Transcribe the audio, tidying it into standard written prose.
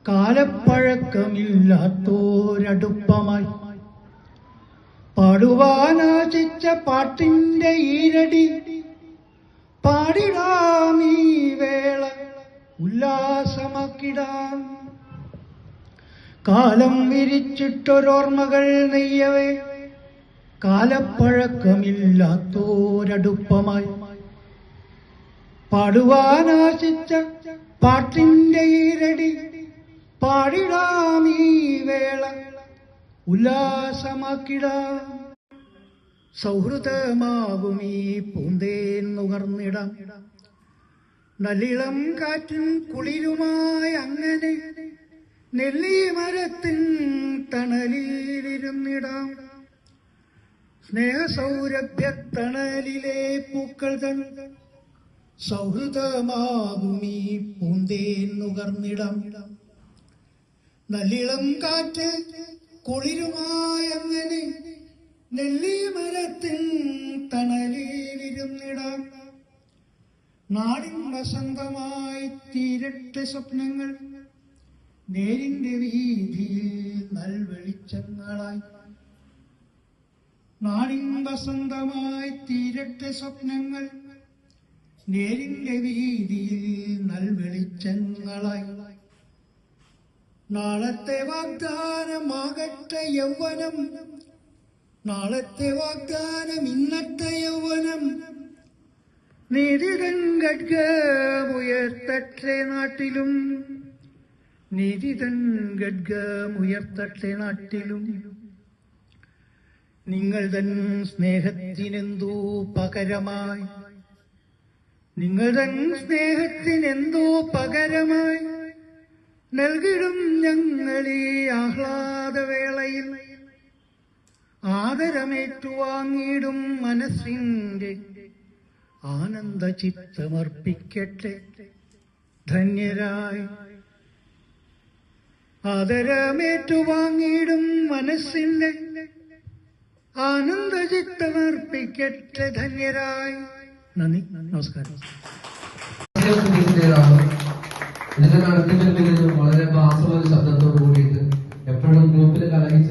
കാലപ്പഴക്കമില്ലാത്തോരടുപ്പമായി പാടുവാനാശിച്ച പാട്ടിന്റെ ഈരടി പാടിടാം ഈ വേള ഉല്ലാസമാക്കിടാം. കാലം വിരിച്ചിട്ടൊരോർമ്മകൾ നെയ്യവേ കാലപ്പഴക്കമില്ലാത്തോരടുപ്പമായി പാടുവാനാശിച്ച പാട്ടിന്റെ ഈരടി പാടിടാം ഈ വേള ഉല്ലാസമാക്കിടാം. സൗഹൃദമാകും ഈ പൂന്തേൻ നുകർന്നിടാം. നല്ലിളം കാറ്റും കുളിരുമായി അങ്ങനെ നെല്ലിമരത്തിൻ തണലിലിരുന്നിടാം. സ്നേഹസൗരഭ്യത്തണലിലെ പൂക്കൾ തൻ സൗഹൃദമാകും ഈ പൂന്തേൻ നുകർന്നിടാം. നല്ലിളം കാറ്റ് കുളിരുമായി അങ്ങനെ നെല്ലിമരത്തിൻ തണലിലിരുന്നിടാം. നാടിൻ വസന്തമായി തീരട്ടെ സ്വപ്നങ്ങൾ നേരിന്റെ വീതിയിൽ നൽവെളിച്ചങ്ങളായി. നാടിൻ വസന്തമായി തീരട്ടെ സ്വപ്നങ്ങൾ നേരിന്റെ വീതിയിൽ നൽവെളിച്ചങ്ങളായി. നാളത്തെ വാഗ്ദാനമാകട്ടെ യൗവനം, നാളത്തെ വാഗ്ദാനം ഇന്നത്തെ യൗവനം. നീതിതൻ ഖഡ്ഗമുയർത്തട്ടെ നാട്ടിലും, നീതിതൻ ഖഡ്ഗമുയർത്തട്ടെ നാട്ടിലും. നിങ്ങൾ തൻ സ്നേഹത്തിനെന്തോ പകരമായി, നിങ്ങൾ തൻ സ്നേഹത്തിനെന്തോ പകരമായി നൽകിടും ഞങ്ങളീ ആഹ്ലാദവേളയിൽ. ആദരമേറ്റുവാങ്ങിടും മനസ്സിന്റെ ആനന്ദചിത്തമർപ്പിക്കട്ടെ ധന്യരായി. ആദരമേറ്റുവാങ്ങിടും മനസ്സിന്റെ ആനന്ദചിത്തമർപ്പിക്കട്ടെ ധന്യരായി. നന്ദി, നമസ്കാരം. ഇതിന്റെ നടത്തിപ്പിൽ വളരെ ഭാസമായ ശബ്ദത്തോടു കൂടിയിട്ട് എപ്പോഴും ഗ്രൂപ്പിൽ കലഹിച്ച്